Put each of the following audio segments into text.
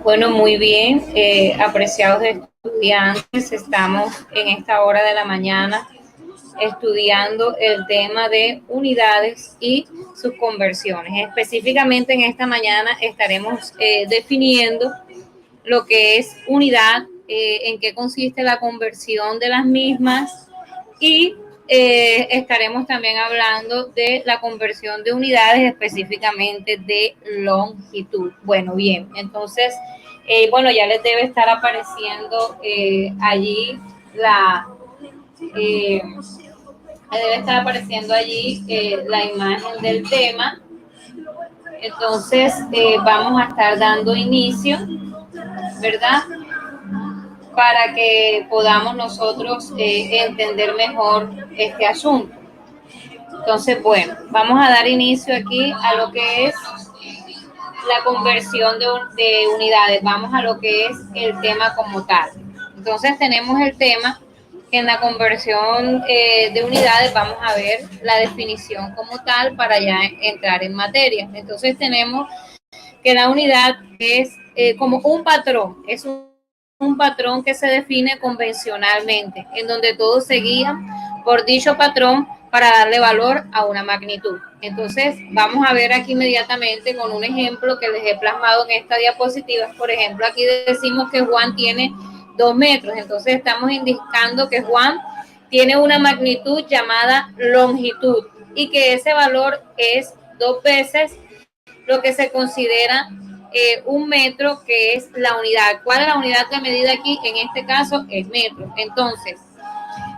Bueno, muy bien, apreciados estudiantes, estamos en esta hora de la mañana estudiando el tema de unidades y sus conversiones. Específicamente en esta mañana estaremos definiendo lo que es unidad, en qué consiste la conversión de las mismas y estaremos también hablando de la conversión de unidades, específicamente de longitud. Bueno, bien, entonces, ya les debe estar apareciendo allí eh, debe estar apareciendo allí la imagen del tema. Entonces, vamos a estar dando inicio, ¿verdad? Para que podamos nosotros entender mejor este asunto. Entonces, bueno, vamos a dar inicio aquí a lo que es la conversión de unidades. Vamos a lo que es el tema como tal. Entonces, tenemos el tema que en la conversión de unidades vamos a ver la definición como tal para ya entrar en materia. Entonces, tenemos que la unidad es como un patrón, es un patrón que se define convencionalmente, en donde todos se guían por dicho patrón para darle valor a una magnitud. Entonces, vamos a ver aquí inmediatamente con un ejemplo que les he plasmado en esta diapositiva. Por ejemplo, aquí decimos que Juan tiene 2 metros, entonces estamos indicando que Juan tiene una magnitud llamada longitud y que ese valor es 2 veces lo que se considera un metro, que es la unidad. ¿Cuál es la unidad de medida aquí? En este caso es metro. Entonces,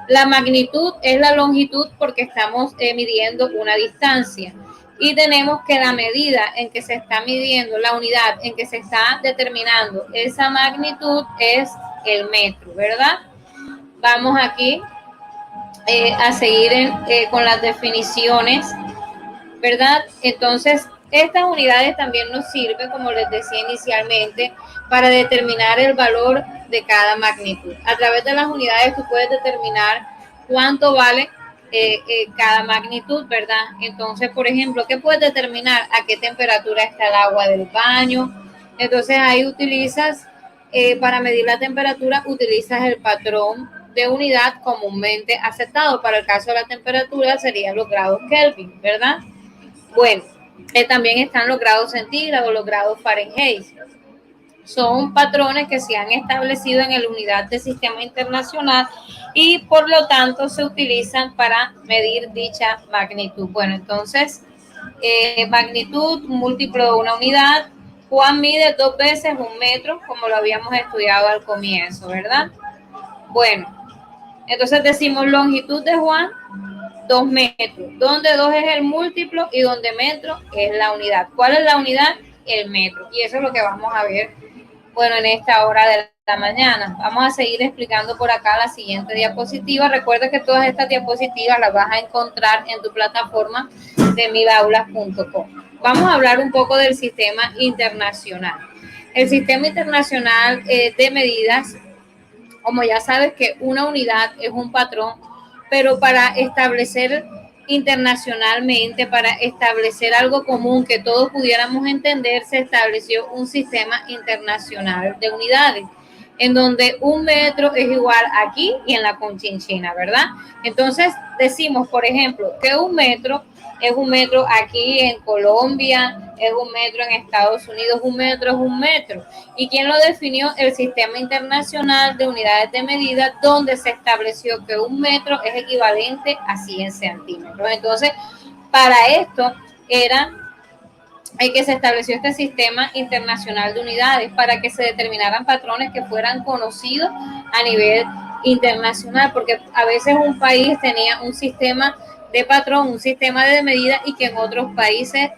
la magnitud es la longitud porque estamos midiendo una distancia. Y tenemos que la medida en que se está midiendo, la unidad en que se está determinando esa magnitud es el metro, ¿verdad? Vamos aquí a seguir con las definiciones, ¿verdad? Entonces, estas unidades también nos sirven, como les decía inicialmente, para determinar el valor de cada magnitud. A través de las unidades tú puedes determinar cuánto vale cada magnitud, ¿verdad? Entonces, por ejemplo, ¿qué puedes determinar? A qué temperatura está el agua del baño. Entonces, ahí utilizas, para medir la temperatura, utilizas el patrón de unidad comúnmente aceptado. Para el caso de la temperatura serían los grados Kelvin, ¿verdad? Bueno, también están los grados centígrados, los grados Fahrenheit. Son patrones que se han establecido en la unidad de sistema internacional y por lo tanto se utilizan para medir dicha magnitud. Bueno, entonces, magnitud múltiplo de una unidad. Juan mide 2 veces 1 metro, como lo habíamos estudiado al comienzo, ¿verdad? Bueno, entonces decimos longitud de Juan, 2 metros, donde 2 es el múltiplo y donde metro es la unidad. ¿Cuál es la unidad? El metro. Y eso es lo que vamos a ver, bueno, en esta hora de la mañana. Vamos a seguir explicando por acá la siguiente diapositiva. Recuerda que todas estas diapositivas las vas a encontrar en tu plataforma de mibaulas.com. Vamos a hablar un poco del sistema internacional. El sistema internacional de medidas, como ya sabes que una unidad es un patrón, pero para establecer internacionalmente, para establecer algo común que todos pudiéramos entender, se estableció un sistema internacional de unidades, en donde 1 metro es igual aquí y en la Conchinchina, ¿verdad? Entonces decimos, por ejemplo, que 1 metro es 1 metro aquí en Colombia, es 1 metro en Estados Unidos, 1 metro es 1 metro. ¿Y quién lo definió? El Sistema Internacional de Unidades de Medida, donde se estableció que 1 metro es equivalente a 100 centímetros. Entonces, para esto era que se estableció este sistema internacional de unidades para que se determinaran patrones que fueran conocidos a nivel internacional, porque a veces un país tenía un sistema de patrón, un sistema de medida y que en otros países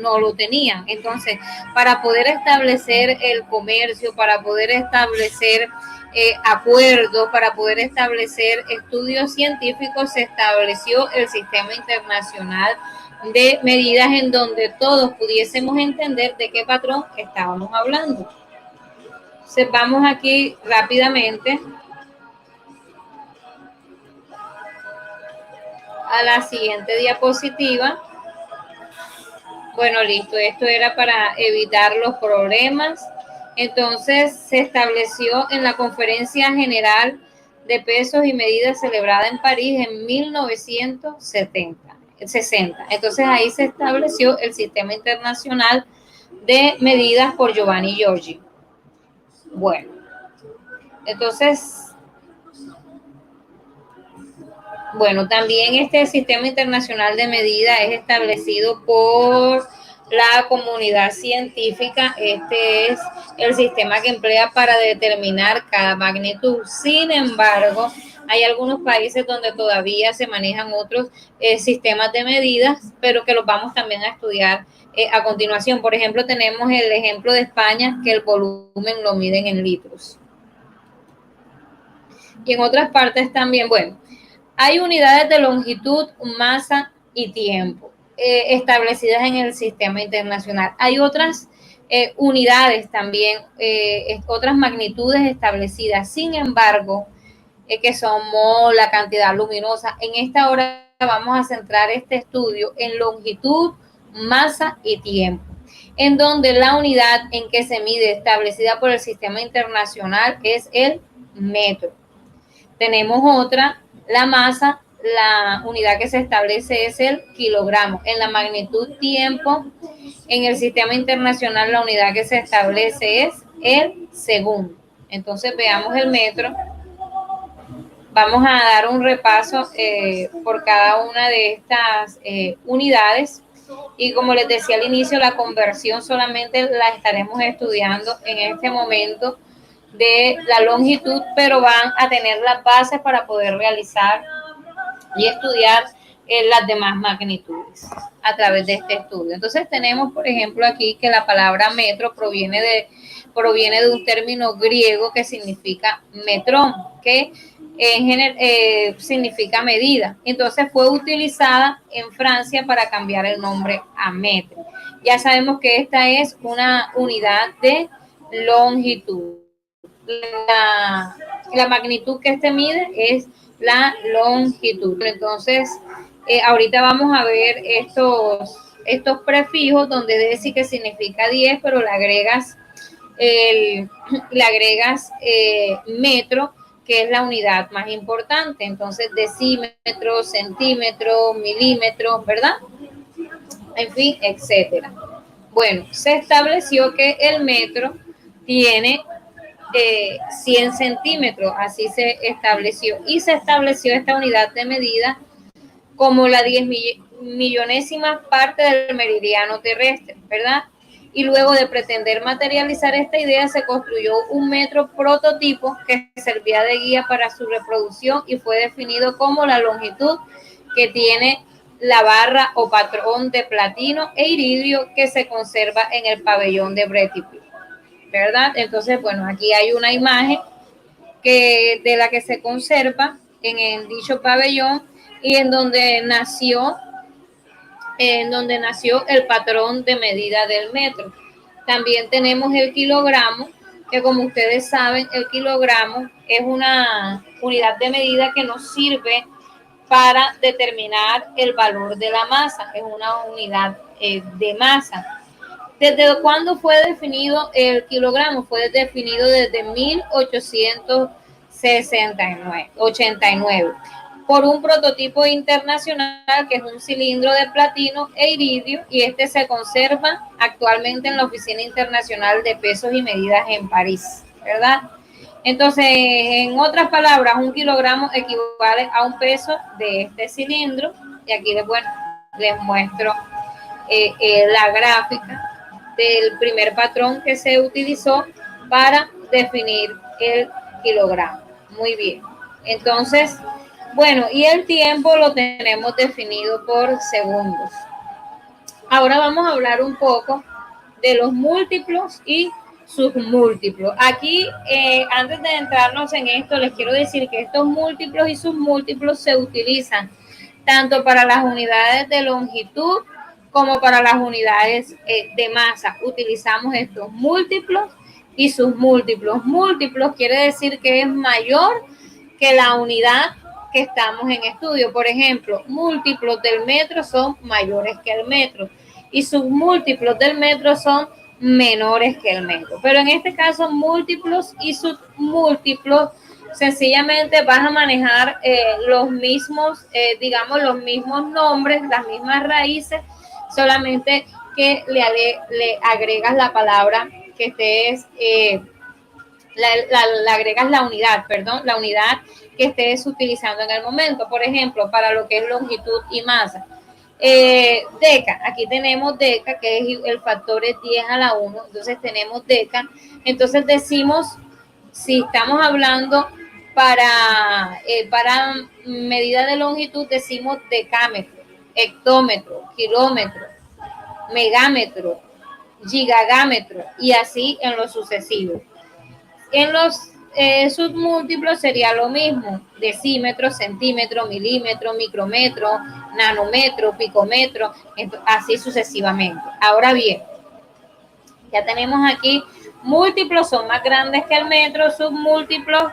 no lo tenían. Entonces, para poder establecer el comercio, para poder establecer acuerdos, para poder establecer estudios científicos, se estableció el sistema internacional de medidas en donde todos pudiésemos entender de qué patrón estábamos hablando. Entonces, vamos aquí rápidamente a la siguiente diapositiva. Bueno, listo, esto era para evitar los problemas. Entonces, se estableció en la Conferencia General de Pesos y Medidas celebrada en París en 1960. Entonces, ahí se estableció el Sistema Internacional de Medidas por Giovanni Giorgi. Bueno, entonces, también este Sistema Internacional de Medidas es establecido por la comunidad científica. Este es el sistema que emplea para determinar cada magnitud. Sin embargo, hay algunos países donde todavía se manejan otros sistemas de medidas, pero que los vamos también a estudiar a continuación. Por ejemplo, tenemos el ejemplo de España, que el volumen lo miden en litros. Y en otras partes también, hay unidades de longitud, masa y tiempo establecidas en el sistema internacional. Hay otras unidades también, otras magnitudes establecidas. Sin embargo, que son la cantidad luminosa. En esta hora vamos a centrar este estudio en longitud, masa y tiempo, en donde la unidad en que se mide establecida por el sistema internacional es el metro. Tenemos otra, la masa, la unidad que se establece es el kilogramo. En la magnitud tiempo, en el sistema internacional la unidad que se establece es el segundo. Entonces veamos el metro. Vamos a dar un repaso por cada una de estas unidades. Y como les decía al inicio, la conversión solamente la estaremos estudiando en este momento de la longitud, pero van a tener las bases para poder realizar y estudiar las demás magnitudes a través de este estudio. Entonces tenemos, por ejemplo, aquí que la palabra metro proviene de un término griego que significa metrón, que significa medida. Entonces fue utilizada en Francia para cambiar el nombre a metro. Ya sabemos que esta es una unidad de longitud. La magnitud que mide es la longitud. Entonces, ahorita vamos a ver estos prefijos donde decir que significa 10, pero le agregas metro, que es la unidad más importante. Entonces, decímetro, centímetro, milímetro, ¿verdad? En fin, etcétera. Bueno, se estableció que el metro tiene 100 centímetros, así se estableció. Y se estableció esta unidad de medida como la 10 millonésima parte del meridiano terrestre, ¿verdad? Y luego de pretender materializar esta idea, se construyó un metro prototipo que servía de guía para su reproducción y fue definido como la longitud que tiene la barra o patrón de platino e iridio que se conserva en el pabellón de Bretty, ¿verdad? Entonces, aquí hay una imagen de la que se conserva en dicho pabellón y en donde nació el patrón de medida del metro. También tenemos el kilogramo, que como ustedes saben, el kilogramo es una unidad de medida que nos sirve para determinar el valor de la masa, es una unidad de masa. ¿Desde cuándo fue definido el kilogramo? Fue definido desde 1889 por un prototipo internacional que es un cilindro de platino e iridio, y este se conserva actualmente en la Oficina Internacional de Pesos y Medidas en París, ¿verdad? Entonces, en otras palabras, un kilogramo equivale a un peso de este cilindro, y aquí les muestro la gráfica del primer patrón que se utilizó para definir el kilogramo. Muy bien. Entonces, y el tiempo lo tenemos definido por segundos. Ahora vamos a hablar un poco de los múltiplos y sus múltiplos. Aquí, antes de entrarnos en esto, les quiero decir que estos múltiplos y sus múltiplos se utilizan tanto para las unidades de longitud como para las unidades de masa. Utilizamos estos múltiplos y sus múltiplos. Múltiplos quiere decir que es mayor que la unidad que estamos en estudio. Por ejemplo, múltiplos del metro son mayores que el metro y submúltiplos del metro son menores que el metro. Pero en este caso, múltiplos y submúltiplos, sencillamente vas a manejar los mismos, digamos, los mismos nombres, las mismas raíces, solamente que le agregas la palabra que estés, le agregas la unidad, perdón, la unidad que estés utilizando en el momento. Por ejemplo, para lo que es longitud y masa. Deca, aquí tenemos deca, que es el factor es 10 a la 1, entonces tenemos deca. Entonces decimos, si estamos hablando para medida de longitud, decimos decámetro, hectómetro, kilómetro, megámetro, gigagámetro, y así en lo sucesivo. En los submúltiplos sería lo mismo: decímetro, centímetro, milímetro, micrómetro, nanómetro, picómetro, así sucesivamente. Ahora bien, ya tenemos aquí múltiplos son más grandes que el metro, submúltiplos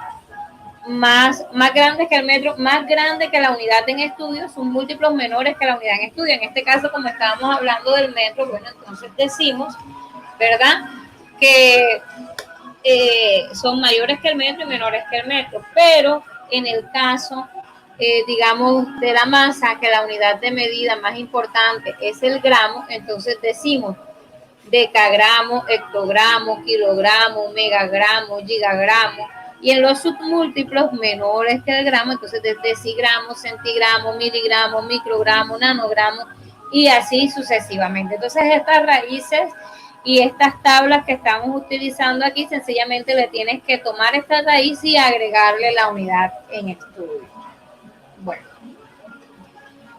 más grandes que el metro, más grande que la unidad en estudio, submúltiplos menores que la unidad en estudio. En este caso, como estábamos hablando del metro, bueno, entonces decimos, ¿verdad?, que son mayores que el metro y menores que el metro, pero en el caso, digamos, de la masa, que la unidad de medida más importante es el gramo, entonces decimos decagramo, hectogramo, kilogramo, megagramo, gigagramo, y en los submúltiplos menores que el gramo, entonces de decigramo, centigramo, miligramo, microgramo, nanogramo, y así sucesivamente. Entonces estas raíces y estas tablas que estamos utilizando aquí, sencillamente le tienes que tomar esta raíz y agregarle la unidad en estudio.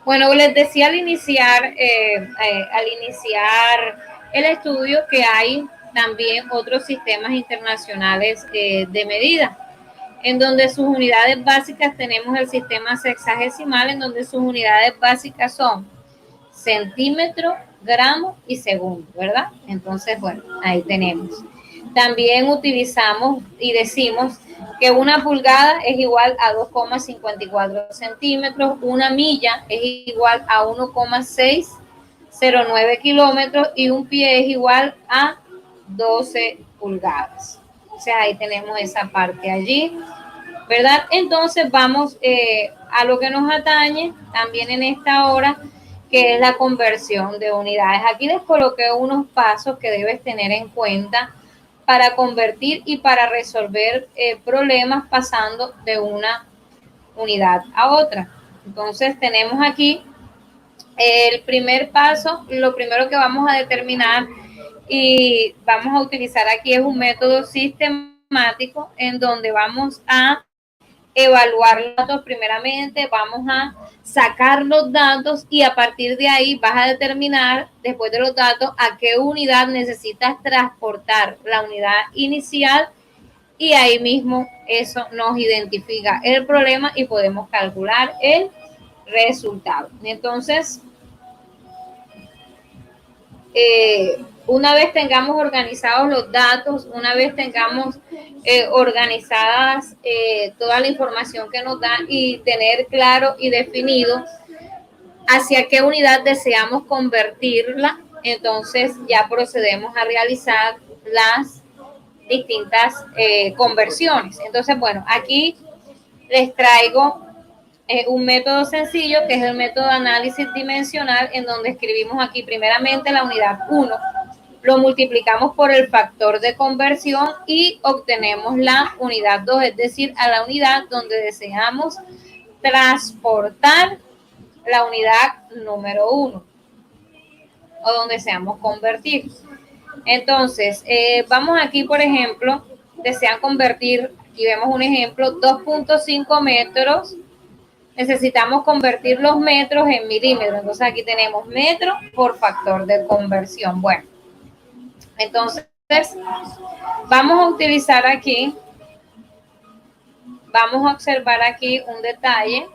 Bueno, les decía al iniciar el estudio que hay también otros sistemas internacionales de medida, en donde sus unidades básicas tenemos el sistema sexagesimal, en donde sus unidades básicas son centímetro, gramo y segundo, ¿verdad? Entonces, bueno, ahí tenemos. También utilizamos y decimos que una pulgada es igual a 2,54 centímetros, una milla es igual a 1,609 kilómetros y un pie es igual a 12 pulgadas. O sea, ahí tenemos esa parte allí, ¿verdad? Entonces vamos a lo que nos atañe también en esta hora, que es la conversión de unidades. Aquí les coloqué unos pasos que debes tener en cuenta para convertir y para resolver problemas pasando de una unidad a otra. Entonces tenemos aquí el primer paso. Lo primero que vamos a determinar y vamos a utilizar aquí es un método sistemático en donde vamos a evaluar los datos. Primeramente vamos a sacar los datos y a partir de ahí vas a determinar, después de los datos, a qué unidad necesitas transportar la unidad inicial, y ahí mismo eso nos identifica el problema y podemos calcular el resultado. Entonces, una vez tengamos organizados los datos, una vez tengamos organizadas toda la información que nos da y tener claro y definido hacia qué unidad deseamos convertirla, entonces ya procedemos a realizar las distintas conversiones. Entonces, bueno, aquí les traigo un método sencillo, que es el método de análisis dimensional, en donde escribimos aquí primeramente la unidad 1, lo multiplicamos por el factor de conversión y obtenemos la unidad 2, es decir, a la unidad donde deseamos transportar la unidad número 1 o donde deseamos convertir. Entonces, vamos aquí, por ejemplo, desean convertir, aquí vemos un ejemplo, 2.5 metros, necesitamos convertir los metros en milímetros, entonces aquí tenemos metro por factor de conversión. Bueno, entonces vamos a utilizar aquí, vamos a observar aquí un detalle.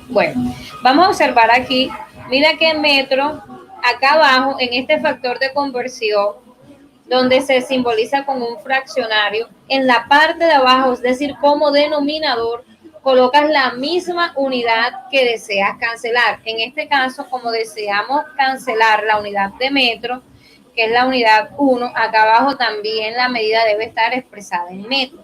Bueno, vamos a observar aquí, mira que metro, acá abajo en este factor de conversión, donde se simboliza con un fraccionario, en la parte de abajo, es decir, como denominador, colocas la misma unidad que deseas cancelar. En este caso, como deseamos cancelar la unidad de metro, que es la unidad 1, acá abajo también la medida debe estar expresada en metros.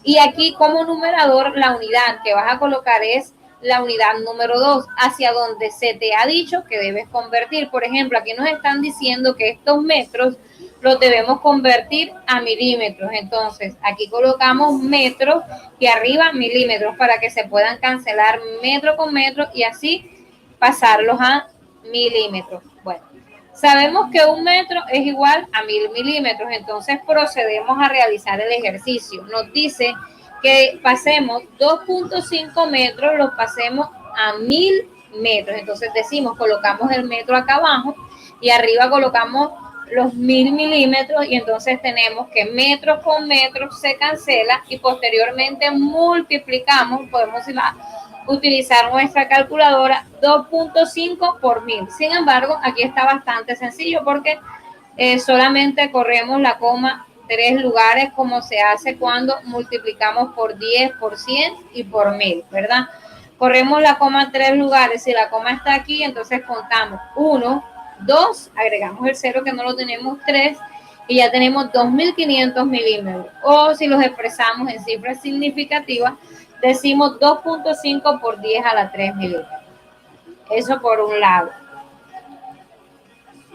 Y aquí como numerador, la unidad que vas a colocar es la unidad número 2, hacia donde se te ha dicho que debes convertir. Por ejemplo, aquí nos están diciendo que estos metros los debemos convertir a milímetros. Entonces, aquí colocamos metros y arriba milímetros para que se puedan cancelar metro con metro y así pasarlos a milímetros. Bueno, sabemos que 1 metro es igual a 1000 milímetros, entonces procedemos a realizar el ejercicio. Nos dice que pasemos 2.5 metros, los pasemos a 1000 metros. Entonces decimos, colocamos el metro acá abajo y arriba colocamos los 1000 milímetros y entonces tenemos que metros con metros se cancela y posteriormente multiplicamos, podemos utilizar nuestra calculadora 2.5 por 1000. Sin embargo, aquí está bastante sencillo porque solamente corremos la coma 3 lugares como se hace cuando multiplicamos por 10, por 100 y por 1000, ¿verdad? Corremos la coma 3 lugares, si la coma está aquí, entonces contamos 1, 2, agregamos el 0 que no lo tenemos, 3, y ya tenemos 2500 milímetros. O si los expresamos en cifras significativas, decimos 2.5 por 10 a la 3 milímetros. Eso por un lado.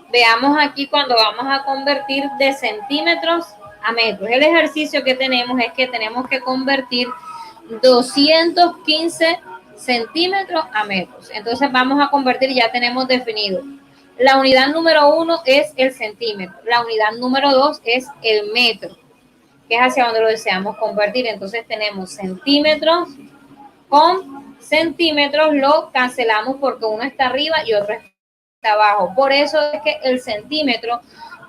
Veamos aquí cuando vamos a convertir de centímetros a metros. El ejercicio que tenemos es que tenemos que convertir 215 centímetros a metros. Entonces vamos a convertir, ya tenemos definido. La unidad número 1 es el centímetro. La unidad número 2 es el metro, que es hacia donde lo deseamos convertir. Entonces tenemos centímetros con centímetros, lo cancelamos porque uno está arriba y otro está abajo. Por eso es que el centímetro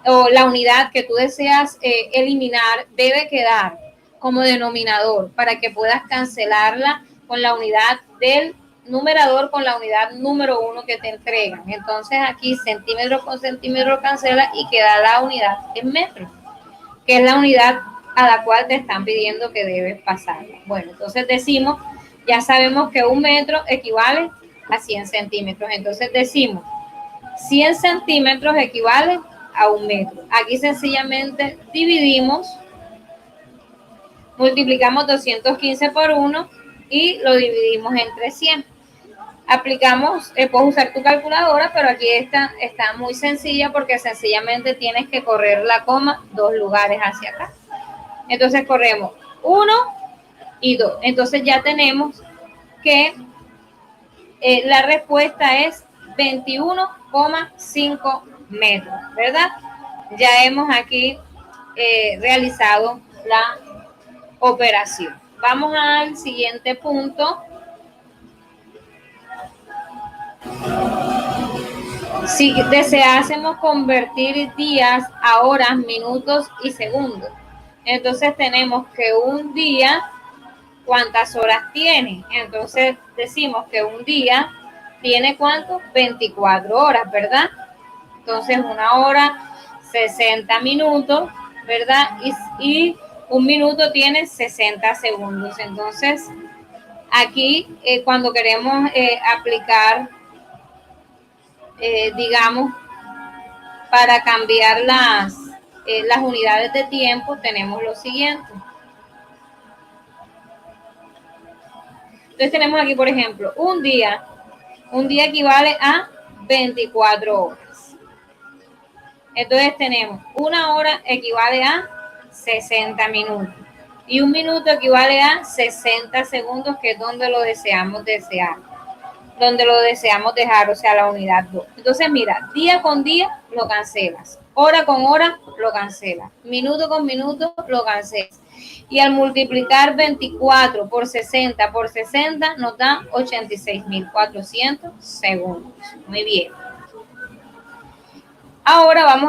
o la unidad que tú deseas eliminar debe quedar como denominador para que puedas cancelarla con la unidad del numerador, con la unidad número 1 que te entregan. Entonces aquí centímetro con centímetro cancela y queda la unidad en metros, que es la unidad a la cual te están pidiendo que debes pasarla. Bueno, entonces decimos, ya sabemos que 1 metro equivale a 100 centímetros. Entonces decimos, 100 centímetros equivale a 1 metro. Aquí sencillamente dividimos, multiplicamos 215 por 1 y lo dividimos entre 100. Aplicamos, puedes usar tu calculadora, pero aquí está muy sencilla porque sencillamente tienes que correr la coma 2 lugares hacia acá. Entonces corremos 1 y 2. Entonces ya tenemos que la respuesta es 21,5 metros, ¿verdad? Ya hemos aquí realizado la operación. Vamos al siguiente punto. Si deseásemos convertir días a horas, minutos y segundos, entonces tenemos que un día, ¿cuántas horas tiene? Entonces decimos que un día tiene ¿cuánto? 24 horas, ¿verdad? Entonces 1 hora, 60 minutos, ¿verdad? Y 1 minuto tiene 60 segundos. Entonces aquí cuando queremos aplicar, digamos, para cambiar las unidades de tiempo, tenemos lo siguiente. Entonces tenemos aquí, por ejemplo, un día equivale a 24 horas. Entonces tenemos 1 hora equivale a 60 minutos y 1 minuto equivale a 60 segundos, que es donde lo deseamos dejar, o sea, la unidad 2. Entonces mira, día con día lo cancelas, hora con hora lo cancelas, minuto con minuto lo cancelas. Y al multiplicar 24 por 60 nos da 86.400 segundos. Muy bien. Ahora vamos